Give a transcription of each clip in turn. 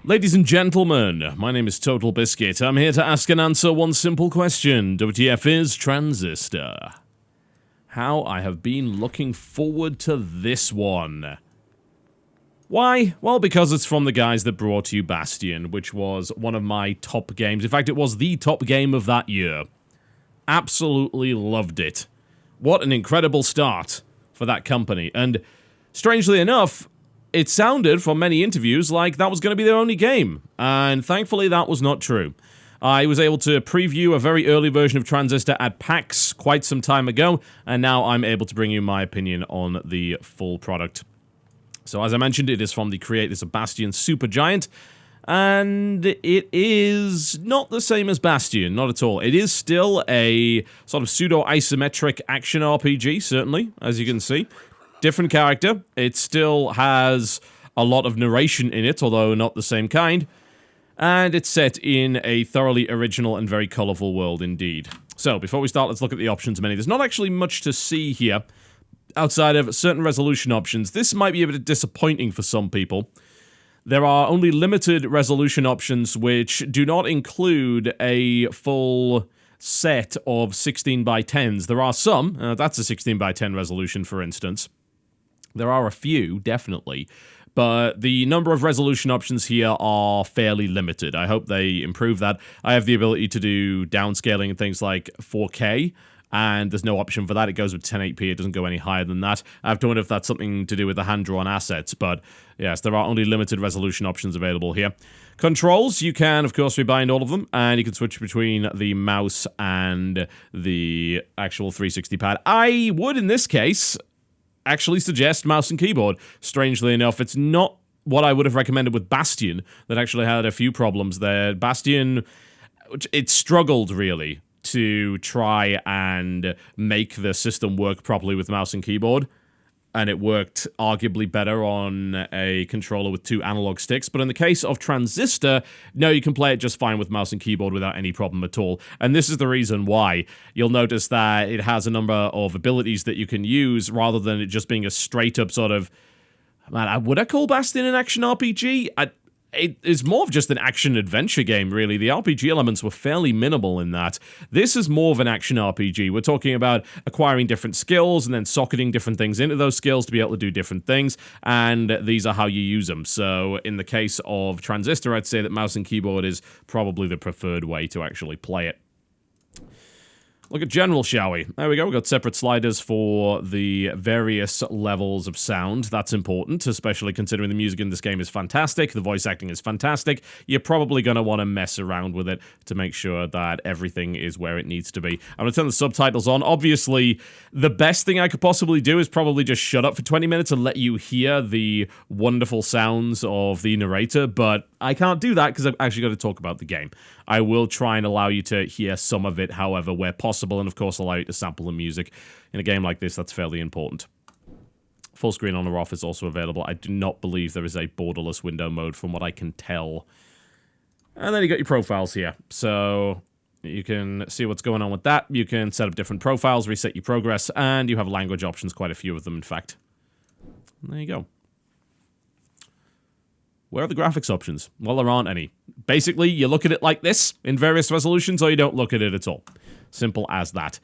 Ladies and gentlemen, my name is TotalBiscuit. I'm here to ask and answer one simple question. WTF is Transistor. How I have been looking forward to this one. Why? Well, because it's from the guys that brought you Bastion, which was one of my top games. In fact, it was the top game of that year. Absolutely loved it. What an incredible start for that company. And strangely enough, it sounded from many interviews like that was going to be their only game, and thankfully that was not true. I was able to preview a very early version of Transistor at PAX quite some time ago, and now I'm able to bring you my opinion on the full product. So as I mentioned, it is from the creators of Bastion Supergiant, and it is not the same as Bastion, not at all. It is still a sort of pseudo-isometric action RPG, certainly, as you can see. Different character. It still has a lot of narration in it, although not the same kind. And it's set in a thoroughly original and very colourful world indeed. So, before we start, let's look at the options menu. There's not actually much to see here, outside of certain resolution options. This might be a bit disappointing for some people. There are only limited resolution options which do not include a full set of 16 by 10s. There are some. That's a 16 by 10 resolution, for instance. There are a few, definitely, but the number of resolution options here are fairly limited. I hope they improve that. I have the ability to do downscaling and things like 4K, and there's no option for that. It goes with 1080p, it doesn't go any higher than that. I have to wonder if that's something to do with the hand-drawn assets, but yes, there are only limited resolution options available here. Controls, you can, of course, rebind all of them, and you can switch between the mouse and the actual 360 pad. I would, in this case, actually suggest mouse and keyboard. Strangely enough, it's not what I would have recommended with Bastion, that actually had a few problems there. Bastion, it struggled, really, to try and make the system work properly with mouse and keyboard, and it worked arguably better on a controller with 2 analog sticks. But in the case of Transistor, no, you can play it just fine with mouse and keyboard without any problem at all. And this is the reason why. You'll notice that it has a number of abilities that you can use rather than it just being a straight-up sort of... Man, would I call Bastion an action RPG? It is more of just an action-adventure game, really. The RPG elements were fairly minimal in that. This is more of an action RPG. We're talking about acquiring different skills and then socketing different things into those skills to be able to do different things, and these are how you use them. So in the case of Transistor, I'd say that mouse and keyboard is probably the preferred way to actually play it. Look at general, shall we? There we go, we've got separate sliders for the various levels of sound. That's important, especially considering the music in this game is fantastic, the voice acting is fantastic. You're probably going to want to mess around with it to make sure that everything is where it needs to be. I'm going to turn the subtitles on. Obviously, the best thing I could possibly do is probably just shut up for 20 minutes and let you hear the wonderful sounds of the narrator, but I can't do that because I've actually got to talk about the game. I will try and allow you to hear some of it, however, where possible, and of course allow you to sample the music. In a game like this, that's fairly important. Full screen on or off is also available. I do not believe there is a borderless window mode from what I can tell. And then you got your profiles here. So you can see what's going on with that. You can set up different profiles, reset your progress, and you have language options, quite a few of them, in fact. And there you go. Where are the graphics options? Well, there aren't any. Basically, you look at it like this in various resolutions, or you don't look at it at all. Simple as that.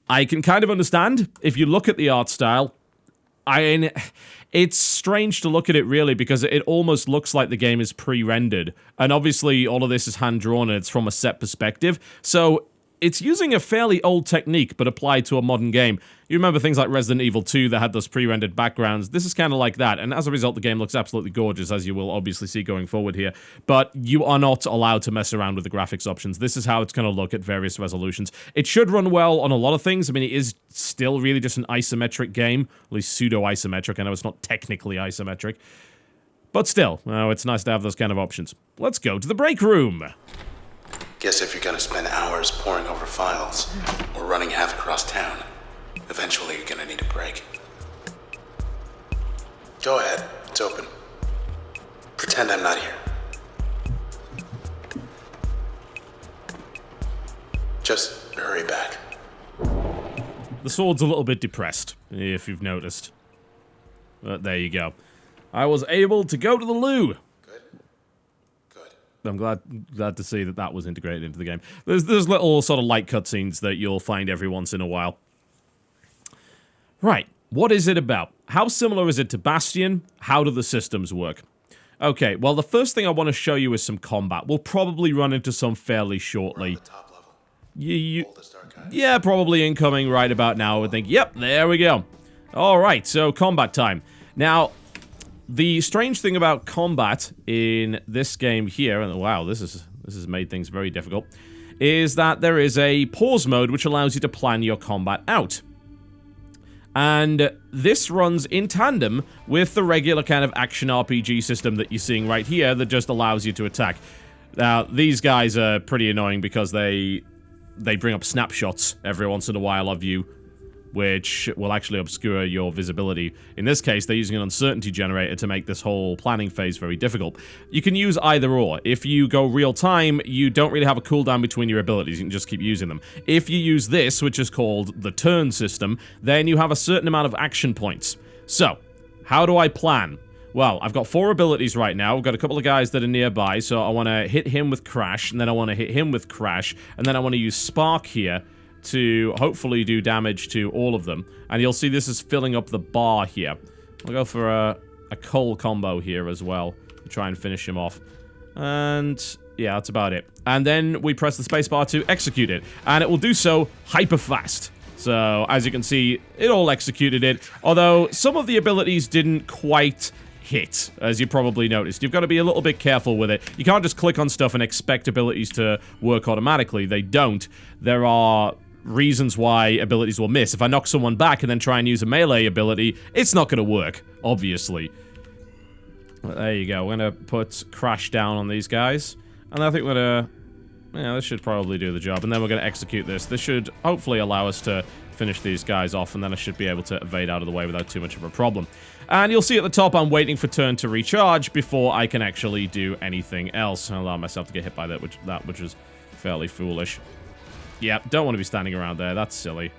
I can kind of understand, if you look at the art style, it's strange to look at it, really, because it almost looks like the game is pre-rendered. And obviously, all of this is hand-drawn, and it's from a set perspective. So it's using a fairly old technique, but applied to a modern game. You remember things like Resident Evil 2 that had those pre-rendered backgrounds. This is kind of like that, and as a result, the game looks absolutely gorgeous, as you will obviously see going forward here. But you are not allowed to mess around with the graphics options. This is how it's going to look at various resolutions. It should run well on a lot of things. I mean, it is still really just an isometric game, at least pseudo-isometric. I know it's not technically isometric. But still, it's nice to have those kind of options. Let's go to the break room. Guess if you're gonna spend hours poring over files or running half across town, eventually you're gonna need a break. Go ahead, it's open. Pretend I'm not here. Just hurry back. The sword's a little bit depressed, if you've noticed. But there you go. I was able to go to the loo. Good. I'm glad to see that was integrated into the game. There's little sort of light cutscenes that you'll find every once in a while. Right, what is it about? How similar is it to Bastion? How do the systems work? Okay, well, the first thing I want to show you is some combat. We'll probably run into some fairly shortly. We're on the top level. Yeah, probably incoming right about now. I would think, yep, there we go. Alright, so combat time. Now, the strange thing about combat in this game here, and wow, this has made things very difficult, is that there is a pause mode which allows you to plan your combat out. And this runs in tandem with the regular kind of action RPG system that you're seeing right here that just allows you to attack. Now, these guys are pretty annoying because they bring up snapshots every once in a while of you, which will actually obscure your visibility. In this case, they're using an uncertainty generator to make this whole planning phase very difficult. You can use either or. If you go real time, you don't really have a cooldown between your abilities. You can just keep using them. If you use this, which is called the turn system, then you have a certain amount of action points. So, how do I plan? Well, I've got 4 abilities right now. I've got a couple of guys that are nearby, so I want to hit him with Crash, and then I want to hit him with Crash, and then I want to use Spark here to hopefully do damage to all of them. And you'll see this is filling up the bar here. I'll go for a Cole combo here as well to try and finish him off. And yeah, that's about it. And then we press the spacebar to execute it. And it will do so hyper fast. So, as you can see, it all executed it. Although, some of the abilities didn't quite hit, as you probably noticed. You've got to be a little bit careful with it. You can't just click on stuff and expect abilities to work automatically. They don't. There are reasons why abilities will miss. If I knock someone back and then try and use a melee ability, it's not going to work, obviously. But there you go. We're going to put Crash down on these guys. And I think we're going to... yeah, this should probably do the job. And then we're going to execute this. This should hopefully allow us to finish these guys off, and then I should be able to evade out of the way without too much of a problem. And you'll see at the top I'm waiting for turn to recharge before I can actually do anything else. I'll allow myself to get hit by that, which is fairly foolish. Yeah, don't want to be standing around there. That's silly.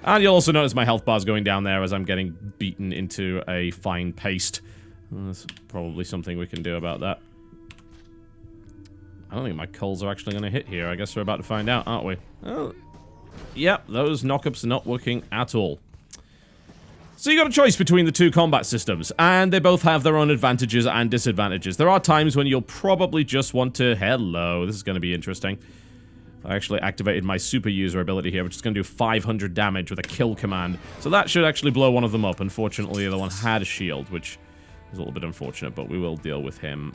And you'll also notice my health bar's going down there as I'm getting beaten into a fine paste. There's probably something we can do about that. I don't think my culls are actually going to hit here. I guess we're about to find out, aren't we? Oh, yep, those knockups are not working at all. So you got a choice between the two combat systems, and they both have their own advantages and disadvantages. There are times when you'll probably just want to... hello, this is going to be interesting. I actually activated my super user ability here, which is going to do 500 damage with a kill command. So that should actually blow one of them up. Unfortunately, the other one had a shield, which is a little bit unfortunate, but we will deal with him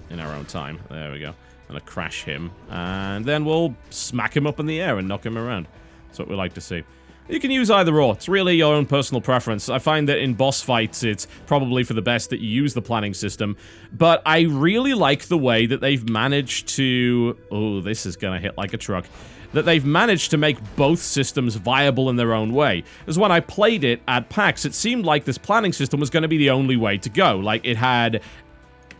in our own time. There we go. I'm going to crash him, and then we'll smack him up in the air and knock him around. That's what we like to see. You can use either or. It's really your own personal preference. I find that in boss fights, it's probably for the best that you use the planning system. But I really like the way that they've managed to... oh, this is going to hit like a truck. That they've managed to make both systems viable in their own way. Because when I played it at PAX, it seemed like this planning system was going to be the only way to go. Like, it had,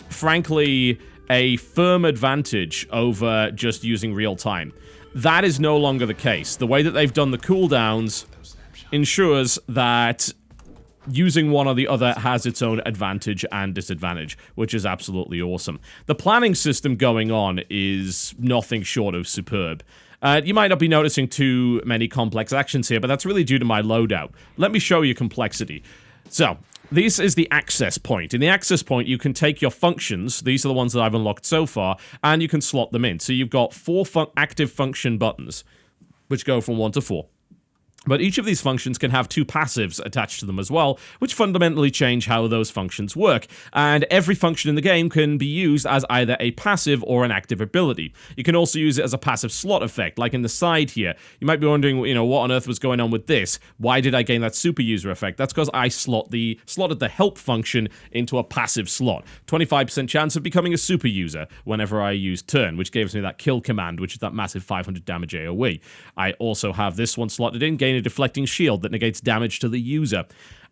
frankly, a firm advantage over just using real time. That is no longer the case. The way that they've done the cooldowns ensures that using one or the other has its own advantage and disadvantage, which is absolutely awesome. The planning system going on is nothing short of superb. You might not be noticing too many complex actions here, but that's really due to my loadout. Let me show you complexity. So, this is the access point. In the access point, you can take your functions, these are the ones that I've unlocked so far, and you can slot them in. So you've got 4 active function buttons, which go from 1 to 4. But each of these functions can have 2 passives attached to them as well, which fundamentally change how those functions work. And every function in the game can be used as either a passive or an active ability. You can also use it as a passive slot effect, like in the side here. You might be wondering, you know, what on earth was going on with this? Why did I gain that super user effect? That's because I slotted the help function into a passive slot. 25% chance of becoming a super user whenever I use turn, which gives me that kill command, which is that massive 500 damage AoE. I also have this one slotted in, gain a deflecting shield that negates damage to the user.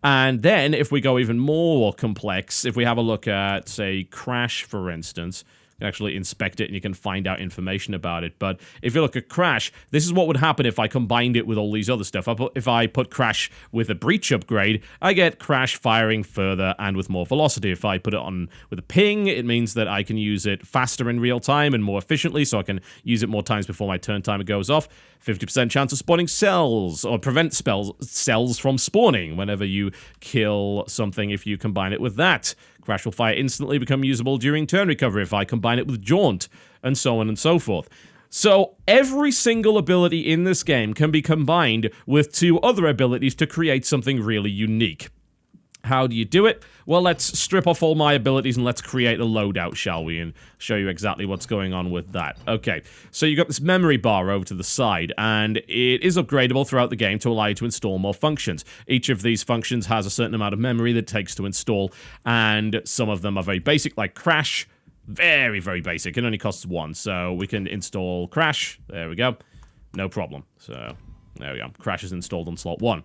And then, if we go even more complex, if we have a look at, say, Crash, for instance. You can actually inspect it and you can find out information about it. But if you look at Crash, this is what would happen if I combined it with all these other stuff. If I put Crash with a Breach upgrade, I get Crash firing further and with more velocity. If I put it on with a Ping, it means that I can use it faster in real time and more efficiently, so I can use it more times before my turn timer goes off. 50% chance of spawning cells, or prevent cells from spawning whenever you kill something if you combine it with that. Crash will fire instantly, become usable during turn recovery if I combine it with Jaunt, and so on and so forth. So every single ability in this game can be combined with 2 other abilities to create something really unique. How do you do it? Well, let's strip off all my abilities and let's create a loadout, shall we? And show you exactly what's going on with that. Okay, so you got this memory bar over to the side, and it is upgradable throughout the game to allow you to install more functions. Each of these functions has a certain amount of memory that it takes to install, and some of them are very basic, like Crash. Very, very basic. It only costs 1, so we can install Crash. There we go. No problem. So, there we go. Crash is installed on slot 1.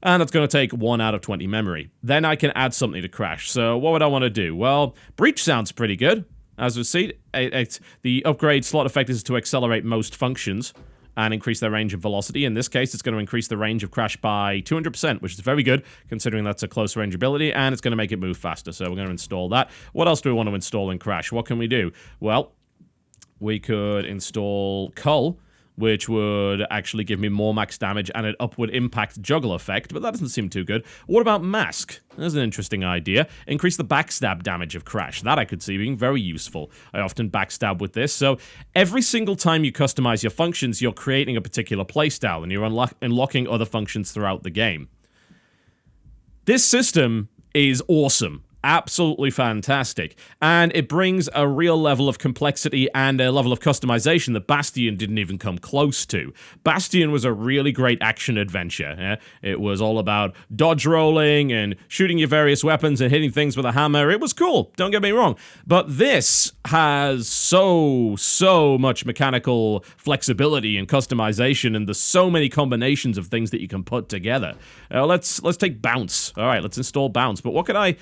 And that's going to take 1 out of 20 memory. Then I can add something to Crash. So what would I want to do? Well, Breach sounds pretty good. As we see, the upgrade slot effect is to accelerate most functions and increase their range and velocity. In this case, it's going to increase the range of Crash by 200%, which is very good, considering that's a close range ability, and it's going to make it move faster. So we're going to install that. What else do we want to install in Crash? What can we do? Well, we could install Cull, which would actually give me more max damage and an upward impact juggle effect, but that doesn't seem too good. What about Mask? That's an interesting idea. Increase the backstab damage of Crash. That I could see being very useful. I often backstab with this, so every single time you customize your functions, you're creating a particular playstyle, and you're unlocking other functions throughout the game. This system is awesome. Absolutely fantastic. And it brings a real level of complexity and a level of customization that Bastion didn't even come close to. Bastion was a really great action adventure. Yeah? It was all about dodge rolling and shooting your various weapons and hitting things with a hammer. It was cool, don't get me wrong. But this has so much mechanical flexibility and customization, and there's so many combinations of things that you can put together. Let's take Bounce. All right, let's install Bounce. But what can I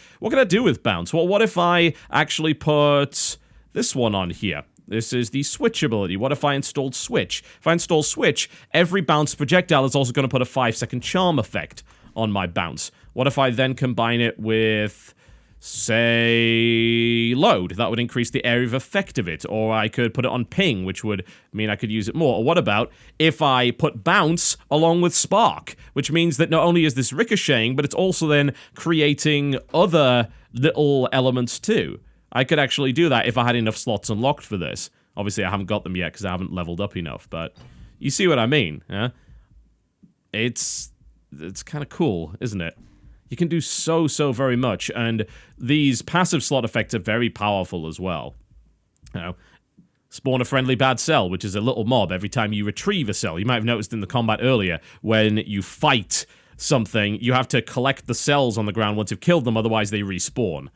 do with Bounce? Well, what if I actually put this one on here? This is the Switch ability. What if I installed Switch? If I install Switch, every bounce projectile is also going to put a 5-second charm effect on my bounce. What if I then combine it with, say, Load? That would increase the area of effect of it. Or I could put it on Ping, which would mean I could use it more. Or what about if I put Bounce along with Spark, which means that not only is this ricocheting, but it's also then creating other little elements too. I could actually do that if I had enough slots unlocked for this. Obviously, I haven't got them yet because I haven't leveled up enough, but you see what I mean, yeah? It's kind of cool, isn't it? You can do so very much, and these passive slot effects are very powerful as well. You know, spawn a friendly bad cell, which is a little mob every time you retrieve a cell. You might have noticed in the combat earlier, when you fight something, you have to collect the cells on the ground once you've killed them, otherwise they respawn.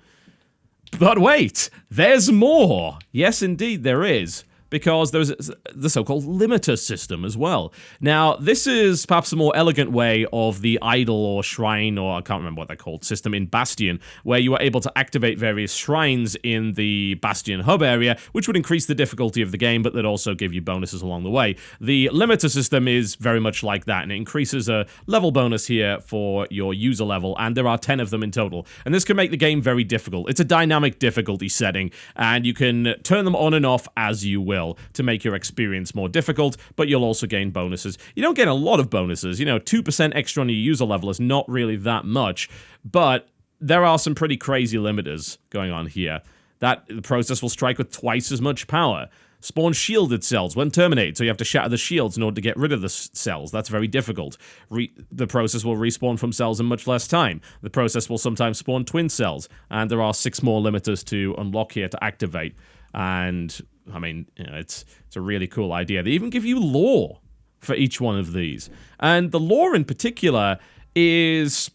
But wait, there's more! Yes, indeed, there is. Because there's the so-called limiter system as well. Now, this is perhaps a more elegant way of the idol or shrine, or I can't remember what they're called, system in Bastion, where you are able to activate various shrines in the Bastion hub area, which would increase the difficulty of the game, but that also give you bonuses along the way. The limiter system is very much like that, and it increases a level bonus here for your user level, and there are 10 of them in total. And this can make the game very difficult. It's a dynamic difficulty setting, and you can turn them on and off as you will to make your experience more difficult, but you'll also gain bonuses. You don't get a lot of bonuses. 2% extra on your user level is not really that much, but there are some pretty crazy limiters going on here. That the process will strike with twice as much power. Spawn shielded cells when terminated, so you have to shatter the shields in order to get rid of the cells. That's very difficult. The process will respawn from cells in much less time. The process will sometimes spawn twin cells, and there are 6 more limiters to unlock here to activate. And I mean, it's a really cool idea. They even give you lore for each one of these. And the lore in particular is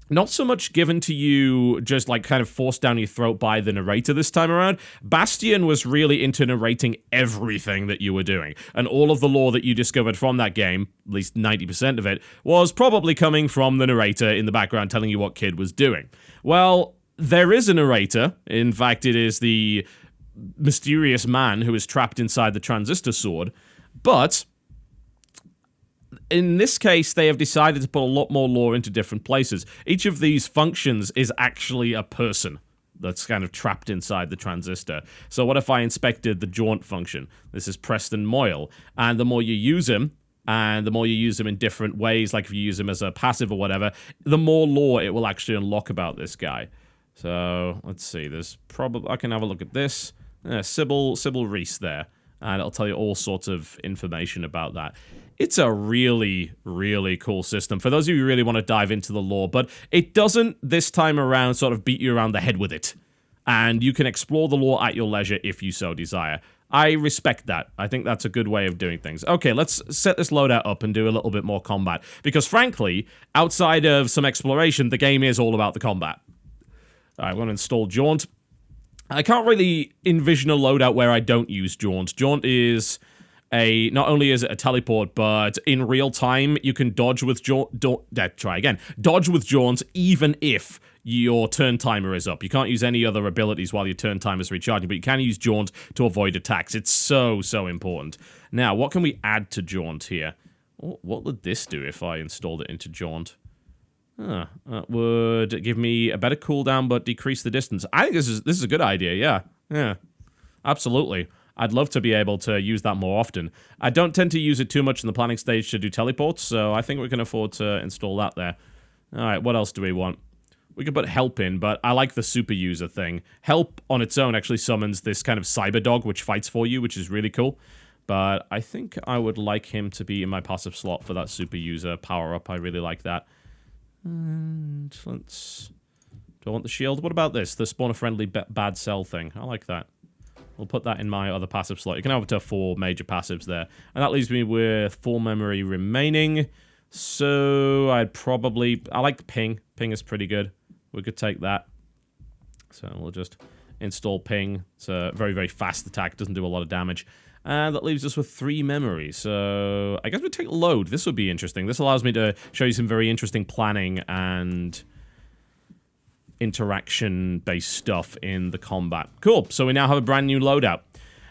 not so much given to you just like kind of forced down your throat by the narrator this time around. Bastion was really into narrating everything that you were doing. And all of the lore that you discovered from that game, at least 90% of it, was probably coming from the narrator in the background telling you what Kid was doing. Well, there is a narrator. In fact, it is the mysterious man who is trapped inside the transistor sword. But in this case, they have decided to put a lot more lore into different places. Each of these functions is actually a person that's kind of trapped inside the transistor. So what if I inspected the jaunt function? This is Preston Moyle. And the more you use him, and the more you use him in different ways, like if you use him as a passive or whatever, the more lore it will actually unlock about this guy. So, let's see, there's probably... I can have a look at this. Sybil Reese there. And it'll tell you all sorts of information about that. It's a really, really cool system for those of you who really want to dive into the lore, but it doesn't, this time around, sort of beat you around the head with it. And you can explore the lore at your leisure if you so desire. I respect that. I think that's a good way of doing things. Okay, let's set this loadout up and do a little bit more combat. Because frankly, outside of some exploration, the game is all about the combat. Alright, I'm going to install Jaunt. I can't really envision a loadout where I don't use Jaunt. Jaunt is not only is it a teleport, but in real time, you can dodge with Jaunt. Dodge with Jaunt even if your turn timer is up. You can't use any other abilities while your turn timer is recharging, but you can use Jaunt to avoid attacks. It's so important. Now, what can we add to Jaunt here? What would this do if I installed it into Jaunt? That would give me a better cooldown, but decrease the distance. I think this is a good idea, yeah. Absolutely. I'd love to be able to use that more often. I don't tend to use it too much in the planning stage to do teleports, so I think we can afford to install that there. Alright, what else do we want? We could put Help in, but I like the super user thing. Help on its own actually summons this kind of cyber dog which fights for you, which is really cool. But I think I would like him to be in my passive slot for that super user power-up. I really like that. And let's... Do I want the shield? What about this? The spawner-friendly bad cell thing. I like that. We'll put that in my other passive slot. You can have up to 4 major passives there. And that leaves me with 4 memory remaining. So I'd probably... I like Ping. Ping is pretty good. We could take that. So we'll just install Ping. It's a very fast attack. Doesn't do a lot of damage. And that leaves us with 3 memory. So I guess we'll take Load. This would be interesting. This allows me to show you some very interesting planning and interaction-based stuff in the combat. Cool, so we now have a brand new loadout.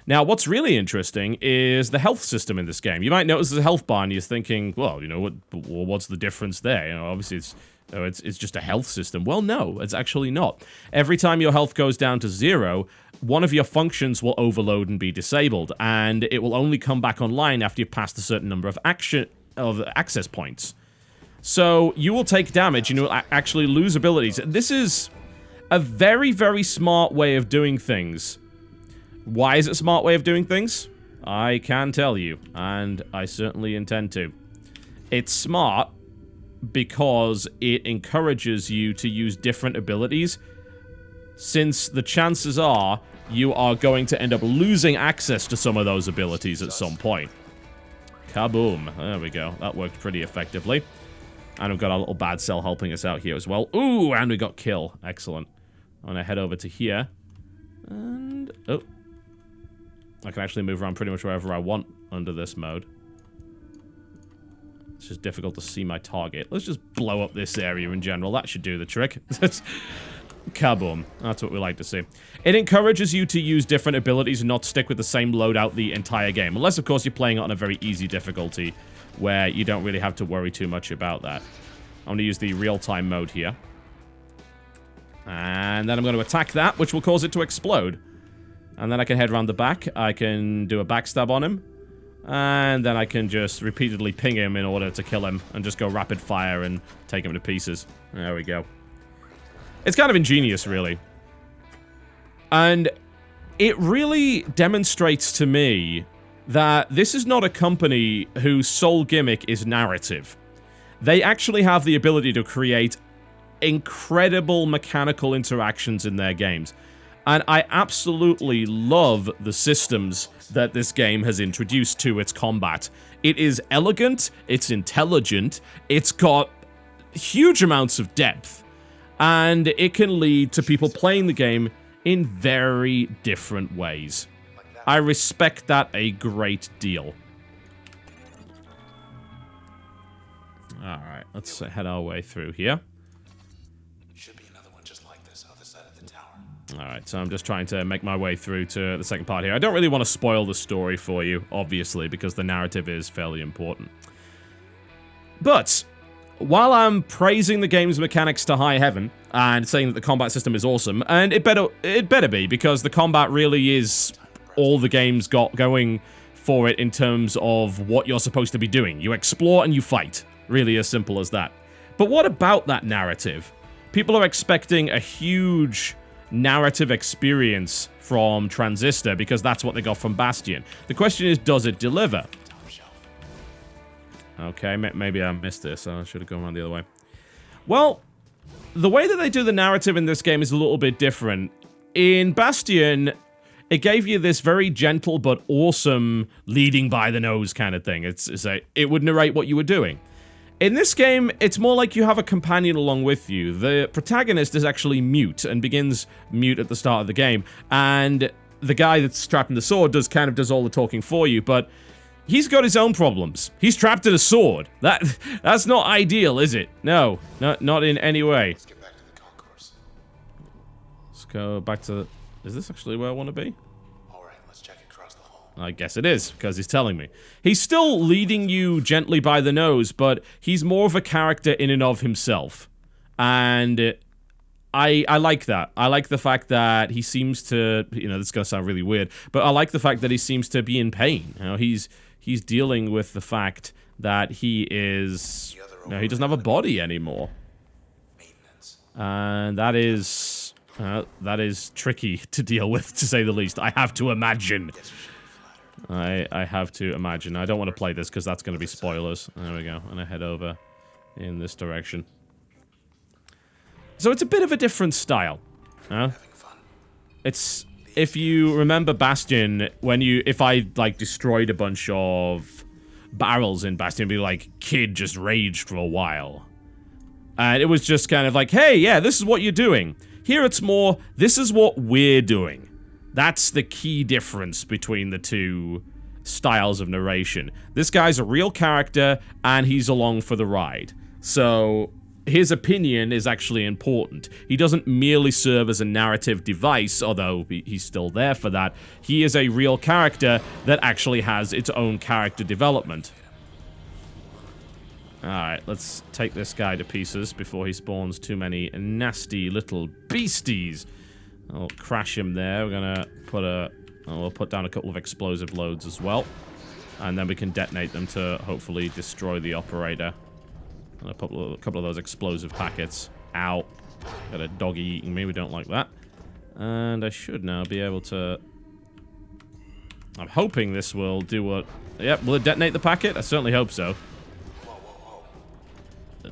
Now, what's really interesting is the health system in this game. You might notice there's a health bar, and you're thinking, well, you know, what's the difference there? You know, obviously it's just a health system. Well, no, it's actually not. Every time your health goes down to 0, one of your functions will overload and be disabled, and it will only come back online after you've passed a certain number of access points. So, you will take damage and you will actually lose abilities. This is a very smart way of doing things. Why is it a smart way of doing things? I can tell you, and I certainly intend to. It's smart because it encourages you to use different abilities, since the chances are you are going to end up losing access to some of those abilities at some point. Kaboom. There we go. That worked pretty effectively. And we've got our little bad cell helping us out here as well. Ooh, and we got kill. Excellent. I'm going to head over to here. And... oh. I can actually move around pretty much wherever I want under this mode. It's just difficult to see my target. Let's just blow up this area in general. That should do the trick. Kaboom. That's what we like to see. It encourages you to use different abilities and not stick with the same loadout the entire game. Unless, of course, you're playing it on a very easy difficulty, where you don't really have to worry too much about that. I'm going to use the real-time mode here. And then I'm going to attack that, which will cause it to explode. And then I can head around the back. I can do a backstab on him. And then I can just repeatedly ping him in order to kill him. And just go rapid fire and take him to pieces. There we go. It's kind of ingenious, really. And it really demonstrates to me that this is not a company whose sole gimmick is narrative. They actually have the ability to create incredible mechanical interactions in their games. And I absolutely love the systems that this game has introduced to its combat. It is elegant, it's intelligent, it's got huge amounts of depth, and it can lead to people playing the game in very different ways. I respect that a great deal. Alright, let's head our way through here. Should be another one just like this other side of the tower. Alright, so I'm just trying to make my way through to the second part here. I don't really want to spoil the story for you, obviously, because the narrative is fairly important. But while I'm praising the game's mechanics to high heaven and saying that the combat system is awesome, and it better be, because the combat really is all the game's got going for it in terms of what you're supposed to be doing. You explore and you fight. Really as simple as that. But what about that narrative? People are expecting a huge narrative experience from Transistor because that's what they got from Bastion. The question is, does it deliver? Okay, maybe I missed this. I should have gone around the other way. Well, the way that they do the narrative in this game is a little bit different. In Bastion, it gave you this very gentle but awesome leading by the nose kind of thing. It would narrate what you were doing. In this game, it's more like you have a companion along with you. The protagonist is actually mute and begins mute at the start of the game. And the guy that's strapped in the sword does all the talking for you, but he's got his own problems. He's trapped in a sword. That's not ideal, is it? No, not in any way. Let's get back to the concourse. Let's go back to... Is this actually where I want to be? Alright, let's check across the hall. I guess it is, because he's telling me. He's still leading you gently by the nose, but he's more of a character in and of himself. And I like that. I like the fact that he seems to... You know, this is going to sound really weird, but I like the fact that he seems to be in pain. You know, he's dealing with the fact that he is... No, he doesn't have a body anymore. Maintenance. And that is tricky to deal with, to say the least. I have to imagine. I have to imagine. I don't want to play this because that's going to be spoilers. There we go. And I head over in this direction. So it's a bit of a different style. It's... If you remember Bastion, if I, like, destroyed a bunch of barrels in Bastion, it'd be like, kid just raged for a while. And it was just kind of like, hey, yeah, this is what you're doing. Here it's more, this is what we're doing. That's the key difference between the two styles of narration. This guy's a real character, and he's along for the ride. So his opinion is actually important. He doesn't merely serve as a narrative device, although he's still there for that. He is a real character that actually has its own character development. Alright, let's take this guy to pieces before he spawns too many nasty little beasties. I'll crash him there. We're gonna we'll put down a couple of explosive loads as well. And then we can detonate them to hopefully destroy the operator. And a couple of those explosive packets. Ow. Got a doggy eating me. We don't like that. And I should now be able to... I'm hoping this will do what... Yep, will it detonate the packet? I certainly hope so.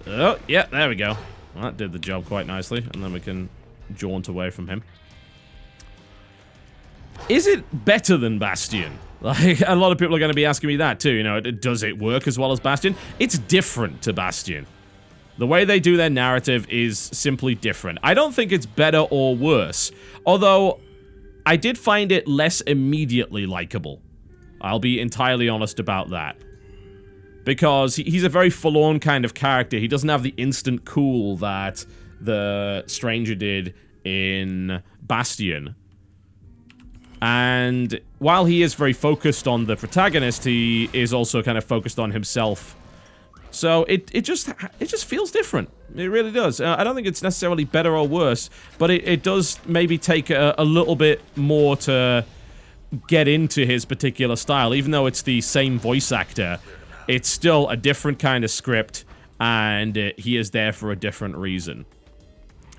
Oh, yeah, there we go. Well, that did the job quite nicely. And then we can jaunt away from him. Is it better than Bastion? Like, a lot of people are going to be asking me that too, you know, does it work as well as Bastion? It's different to Bastion. The way they do their narrative is simply different. I don't think it's better or worse, although I did find it less immediately likable. I'll be entirely honest about that. Because he's a very forlorn kind of character. He doesn't have the instant cool that the stranger did in Bastion. And while he is very focused on the protagonist, he is also kind of focused on himself. So it just feels different. It really does. I don't think it's necessarily better or worse, but it does maybe take a little bit more to get into his particular style. Even though it's the same voice actor, it's still a different kind of script, and he is there for a different reason.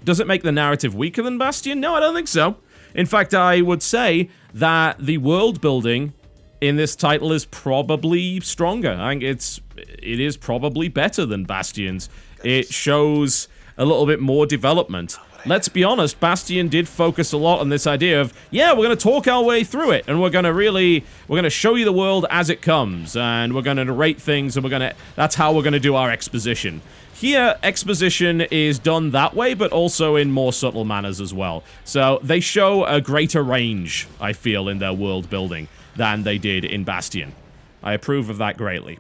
Does it make the narrative weaker than Bastion? No, I don't think so. In fact, I would say that the world building in this title is probably stronger. I think it is probably better than Bastion's. It shows a little bit more development. Let's be honest, Bastion did focus a lot on this idea of, yeah, we're going to talk our way through it, and we're going to show you the world as it comes, and we're going to narrate things, and that's how we're going to do our exposition. Here, exposition is done that way, but also in more subtle manners as well. So they show a greater range, I feel, in their world building than they did in Bastion. I approve of that greatly.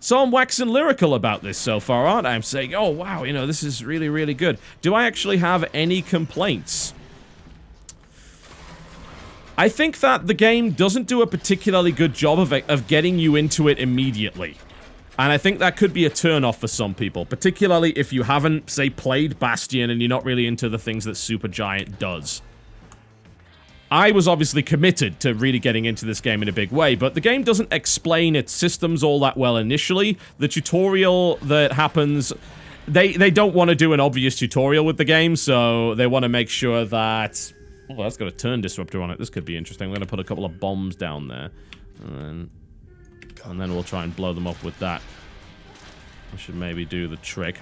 So I'm waxing lyrical about this so far, aren't I? I'm saying, oh, wow, you know, this is really, really good. Do I actually have any complaints? I think that the game doesn't do a particularly good job of getting you into it immediately. And I think that could be a turn-off for some people, particularly if you haven't, say, played Bastion and you're not really into the things that Supergiant does. I was obviously committed to really getting into this game in a big way, but the game doesn't explain its systems all that well initially. The tutorial that happens... They don't want to do an obvious tutorial with the game, so they want to make sure that... Oh, that's got a turn disruptor on it. This could be interesting. We're going to put a couple of bombs down there. And then we'll try and blow them up with that. I should maybe do the trick.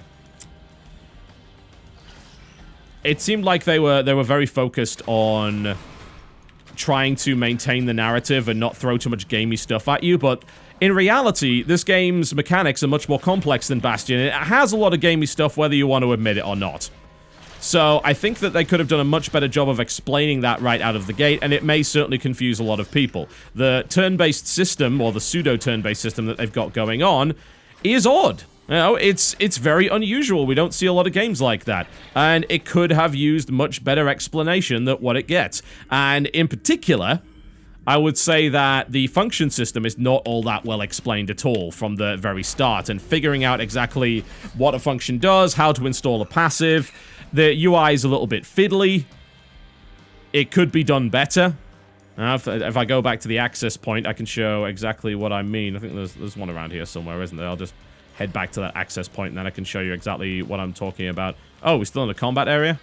It seemed like they were very focused on trying to maintain the narrative and not throw too much gamey stuff at you, but in reality, this game's mechanics are much more complex than Bastion. It has a lot of gamey stuff, whether you want to admit it or not. So I think that they could have done a much better job of explaining that right out of the gate, and it may certainly confuse a lot of people. The turn-based system, or the pseudo-turn-based system that they've got going on, is odd. You know, it's very unusual. We don't see a lot of games like that. And it could have used much better explanation than what it gets. And in particular, I would say that the function system is not all that well explained at all from the very start. And figuring out exactly what a function does, how to install a passive, the UI is a little bit fiddly. It could be done better. If I go back to the access point, I can show exactly what I mean. I think there's one around here somewhere, isn't there? I'll just head back to that access point, and then I can show you exactly what I'm talking about. Oh, we're still in the combat area?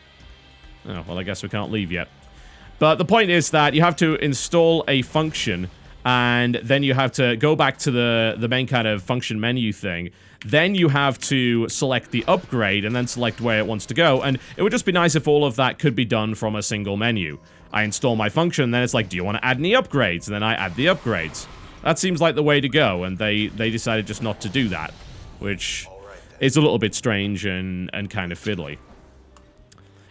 Oh, well, I guess we can't leave yet. But the point is that you have to install a function, and then you have to go back to the main kind of function menu thing. Then you have to select the upgrade, and then select where it wants to go, and it would just be nice if all of that could be done from a single menu. I install my function, and then it's like, do you want to add any upgrades? And then I add the upgrades. That seems like the way to go, and they decided just not to do that, which is a little bit strange and kind of fiddly.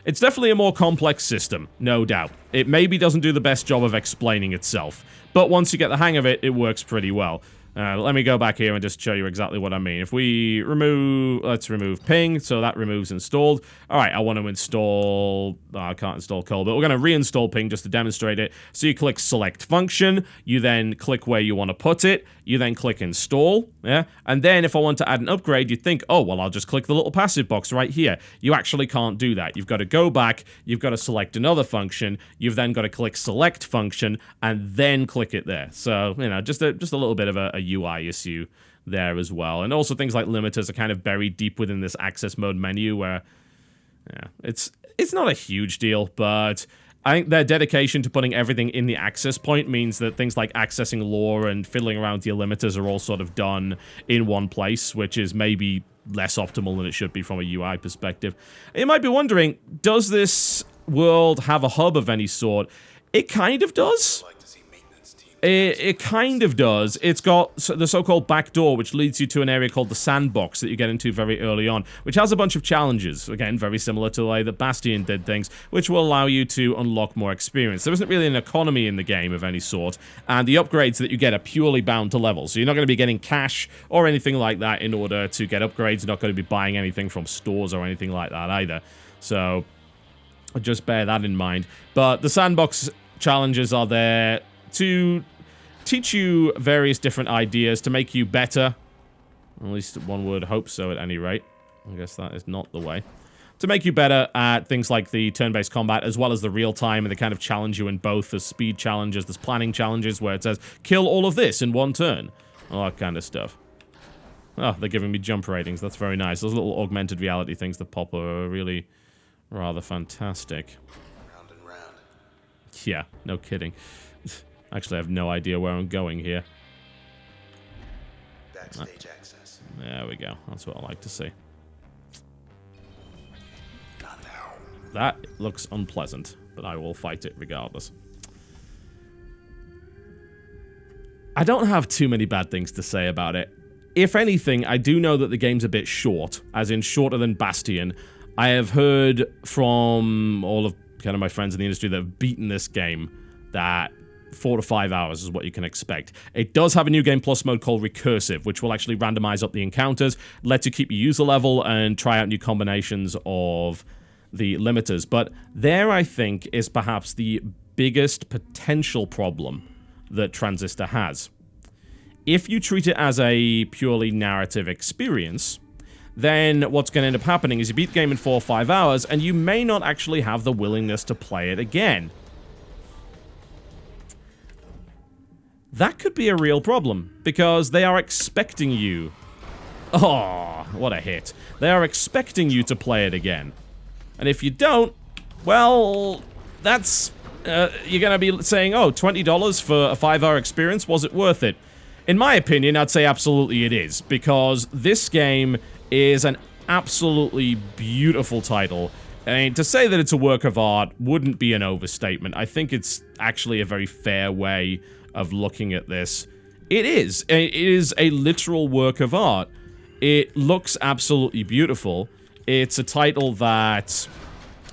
It's definitely a more complex system, no doubt. It maybe doesn't do the best job of explaining itself, but once you get the hang of it, it works pretty well. Let me go back here and just show you exactly what I mean. If we remove, let's remove ping, so that removes installed. All right, I want to install, I can't install call, but we're going to reinstall ping just to demonstrate it. So you click select function, you then click where you want to put it, you then click install, yeah? And then if I want to add an upgrade, you'd think, oh, well, I'll just click the little passive box right here. You actually can't do that. You've got to go back, you've got to select another function, you've then got to click select function, and then click it there. So, you know, just a little bit of a UI issue there as well. And also things like limiters are kind of buried deep within this access mode menu where, yeah, it's not a huge deal, but I think their dedication to putting everything in the access point means that things like accessing lore and fiddling around with your limiters are all sort of done in one place, which is maybe less optimal than it should be from a UI perspective. You might be wondering, does this world have a hub of any sort? It kind of does. It kind of does. It's got the so-called back door, which leads you to an area called the sandbox that you get into very early on, which has a bunch of challenges, again, very similar to the way that Bastion did things, which will allow you to unlock more experience. There isn't really an economy in the game of any sort, and the upgrades that you get are purely bound to levels, so you're not going to be getting cash or anything like that in order to get upgrades. You're not going to be buying anything from stores or anything like that either, so just bear that in mind. But the sandbox challenges are there to teach you various different ideas to make you better. At least one would hope so at any rate. I guess that is not the way. To make you better at things like the turn-based combat, as well as the real-time, and they kind of challenge you in both. There's speed challenges, there's planning challenges, where it says, kill all of this in one turn. All that kind of stuff. Oh, they're giving me jump ratings. That's very nice. Those little augmented reality things that pop are really rather fantastic. Round and round. Yeah, no kidding. Actually, I have no idea where I'm going here. Backstage access. There we go. That's what I like to see. Not now. That looks unpleasant, but I will fight it regardless. I don't have too many bad things to say about it. If anything, I do know that the game's a bit short, as in shorter than Bastion. I have heard from all of kind of my friends in the industry that have beaten this game that 4 to 5 hours is what you can expect. It does have a new game plus mode called Recursive, which will actually randomize up the encounters, let you keep your user level, and try out new combinations of the limiters. But there, I think, is perhaps the biggest potential problem that Transistor has. If you treat it as a purely narrative experience, then what's going to end up happening is you beat the game in 4 or 5 hours, and you may not actually have the willingness to play it again. That could be a real problem, because they are expecting you... Oh, what a hit. They are expecting you to play it again. And if you don't, well, that's... you're going to be saying, oh, $20 for a 5-hour experience, was it worth it? In my opinion, I'd say absolutely it is, because this game is an absolutely beautiful title. And to say that it's a work of art wouldn't be an overstatement. I think it's actually a very fair way of looking at this. It is. It is a literal work of art. It looks absolutely beautiful. It's a title that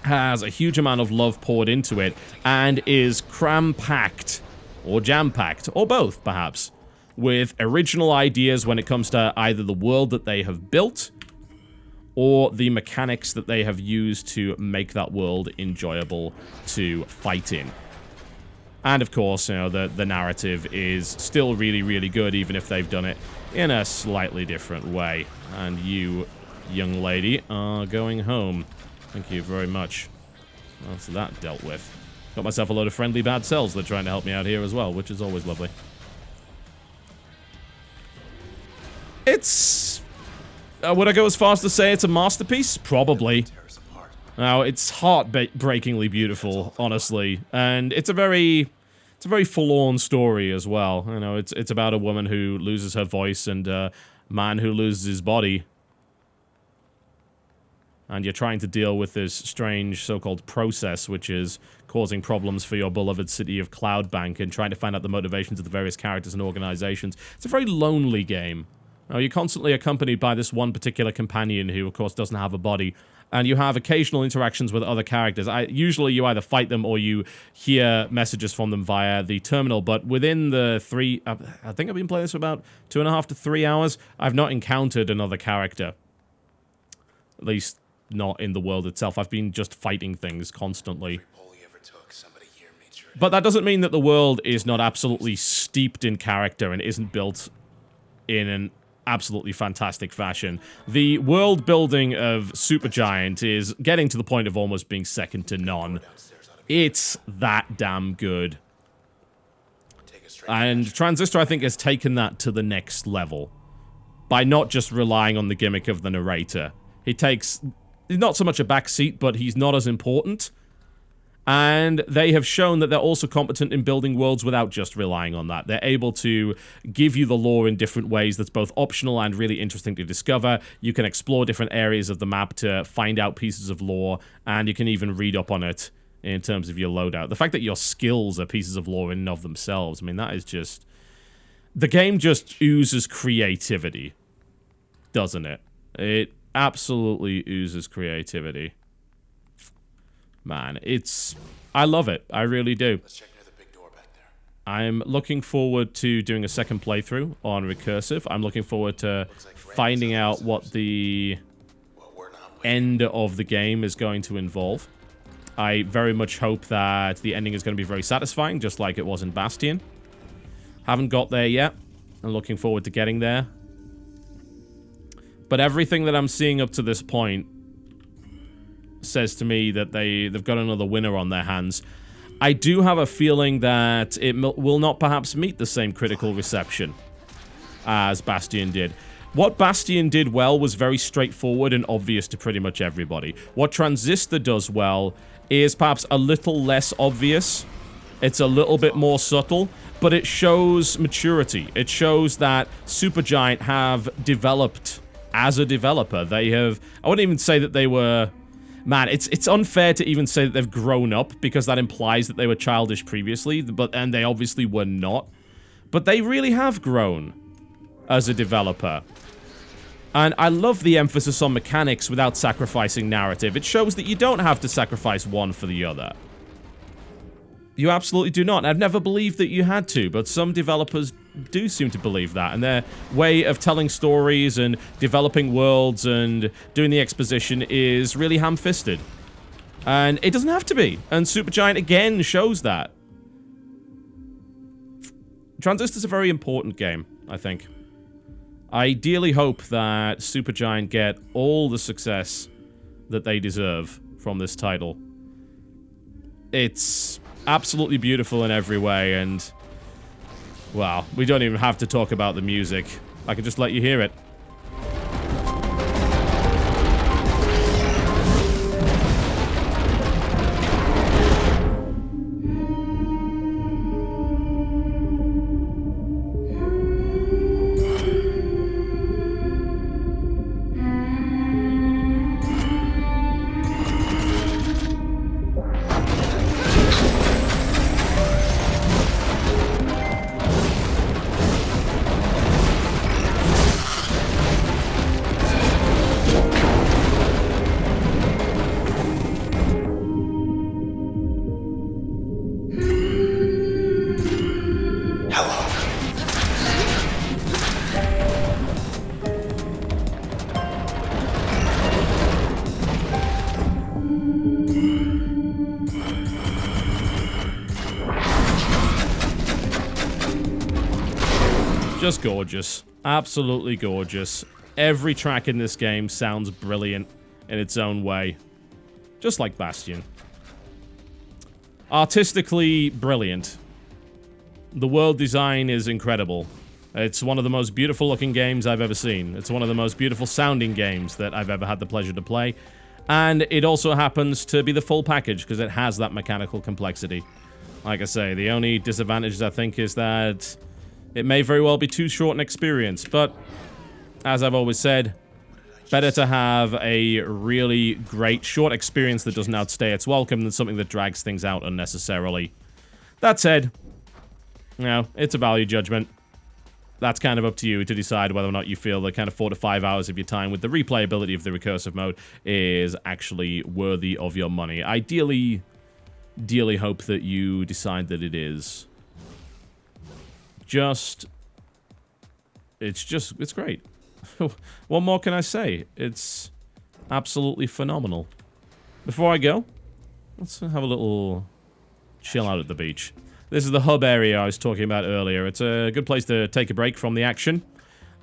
has a huge amount of love poured into it and is cram-packed, or jam-packed, or both, perhaps, with original ideas when it comes to either the world that they have built or the mechanics that they have used to make that world enjoyable to fight in. And of course, you know, the narrative is still really, really good, even if they've done it in a slightly different way. And you, young lady, are going home. Thank you very much. Well, so that dealt with. Got myself a load of friendly bad cells that are trying to help me out here as well, which is always lovely. It's... would I go as far as to say it's a masterpiece? Probably. Now, it's heartbreakingly beautiful, honestly. And it's a very forlorn story as well. You know, it's about a woman who loses her voice and a man who loses his body. And you're trying to deal with this strange so-called process, which is causing problems for your beloved city of Cloudbank, and trying to find out the motivations of the various characters and organizations. It's a very lonely game. Now, you're constantly accompanied by this one particular companion who, of course, doesn't have a body. And you have occasional interactions with other characters. Usually you either fight them or you hear messages from them via the terminal. But within the I think I've been playing this for about 2.5 to 3 hours. I've not encountered another character. At least not in the world itself. I've been just fighting things constantly. But that doesn't mean that the world is not absolutely steeped in character and isn't built in an absolutely fantastic fashion. The world building of Supergiant is getting to the point of almost being second to none. It's that damn good. And Transistor, I think, has taken that to the next level by not just relying on the gimmick of the narrator. He takes not so much a backseat, but he's not as important. And they have shown that they're also competent in building worlds without just relying on that. They're able to give you the lore in different ways that's both optional and really interesting to discover. You can explore different areas of the map to find out pieces of lore, and you can even read up on it in terms of your loadout. The fact that your skills are pieces of lore in and of themselves, I mean, that is just... The game just oozes creativity, doesn't it? It absolutely oozes creativity. Man, I love it. I really do. Let's check near the big door back there. I'm looking forward to doing a second playthrough on Recursive. I'm looking forward to finding out what the end of the game is going to involve. I very much hope that the ending is going to be very satisfying, just like it was in Bastion. Haven't got there yet. I'm looking forward to getting there. But everything that I'm seeing up to this point says to me that they've got another winner on their hands. I do have a feeling that it will not perhaps meet the same critical reception as Bastion did. What Bastion did well was very straightforward and obvious to pretty much everybody. What Transistor does well is perhaps a little less obvious. It's a little bit more subtle, but it shows maturity. It shows that Supergiant have developed as a developer. They have... I wouldn't even say that they were... Man, it's unfair to even say that they've grown up, because that implies that they were childish previously, and they obviously were not. But they really have grown as a developer. And I love the emphasis on mechanics without sacrificing narrative. It shows that you don't have to sacrifice one for the other. You absolutely do not. I've never believed that you had to, but some developers do seem to believe that, and their way of telling stories and developing worlds and doing the exposition is really ham-fisted. And it doesn't have to be, and Supergiant again shows that. Transistor's a very important game, I think. I ideally hope that Supergiant get all the success that they deserve from this title. It's absolutely beautiful in every way, and, well, we don't even have to talk about the music. I can just let you hear it. Just gorgeous. Absolutely gorgeous. Every track in this game sounds brilliant in its own way. Just like Bastion. Artistically brilliant. The world design is incredible. It's one of the most beautiful looking games I've ever seen. It's one of the most beautiful sounding games that I've ever had the pleasure to play. And it also happens to be the full package because it has that mechanical complexity. Like I say, the only disadvantage I think is that it may very well be too short an experience, but as I've always said, better to have a really great short experience that doesn't outstay its welcome than something that drags things out unnecessarily. That said, you know, it's a value judgment. That's kind of up to you to decide whether or not you feel the kind of 4 to 5 hours of your time with the replayability of the recursive mode is actually worthy of your money. Ideally, dearly hope that you decide that it is. It's great. What more can I say? It's absolutely phenomenal. Before I go, let's have a little chill out at the beach. This is the hub area I was talking about earlier. It's a good place to take a break from the action.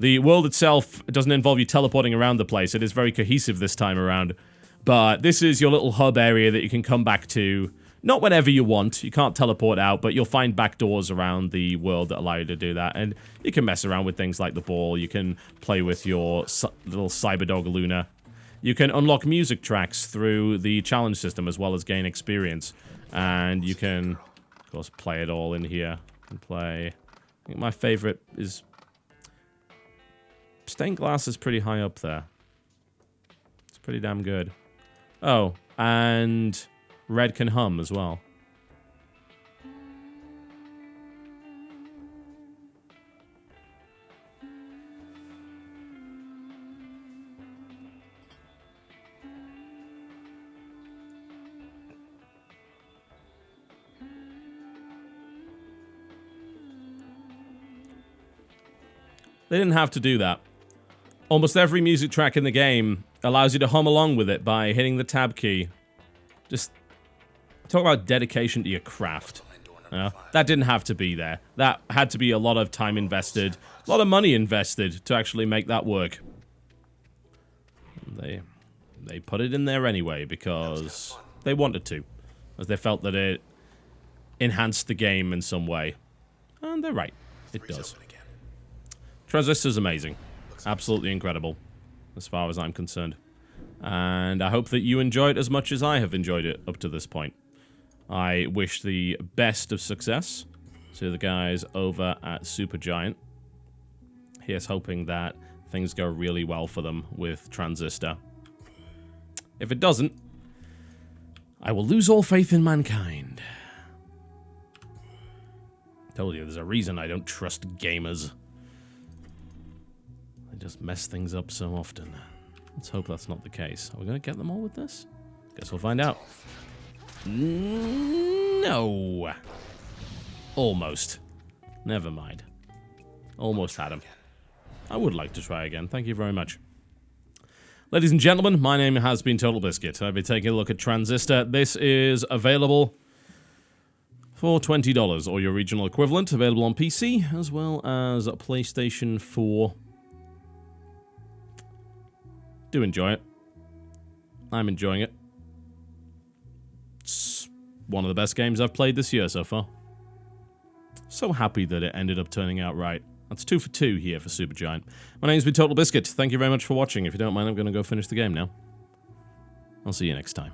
The world itself doesn't involve you teleporting around the place. It is very cohesive this time around. But this is your little hub area that you can come back to. Not whenever you want, you can't teleport out, but you'll find back doors around the world that allow you to do that, and you can mess around with things like the ball, you can play with your little cyberdog Luna. You can unlock music tracks through the challenge system as well as gain experience, and you can, of course, play it all in here. You can play, I think my favorite is, Stained Glass is pretty high up there. It's pretty damn good. Oh, and Red can hum as well. They didn't have to do that. Almost every music track in the game allows you to hum along with it by hitting the tab key. Just talk about dedication to your craft. That didn't have to be there. That had to be a lot of time invested, a lot of money invested to actually make that work. They put it in there anyway because they wanted to, as they felt that it enhanced the game in some way. And they're right. It does. Transistor's amazing. Absolutely incredible, as far as I'm concerned. And I hope that you enjoy it as much as I have enjoyed it up to this point. I wish the best of success to the guys over at Supergiant. Here's hoping that things go really well for them with Transistor. If it doesn't, I will lose all faith in mankind. Told you, there's a reason I don't trust gamers. They just mess things up so often. Let's hope that's not the case. Are we going to get them all with this? Guess we'll find out. No. Almost. Never mind. Almost had him. I would like to try again. Thank you very much. Ladies and gentlemen, my name has been TotalBiscuit. I've been taking a look at Transistor. This is available for $20, or your regional equivalent, available on PC, as well as PlayStation 4. Do enjoy it. I'm enjoying it. It's one of the best games I've played this year so far. So happy that it ended up turning out right. That's 2 for 2 here for Supergiant. My name's been TotalBiscuit. Thank you very much for watching. If you don't mind, I'm going to go finish the game now. I'll see you next time.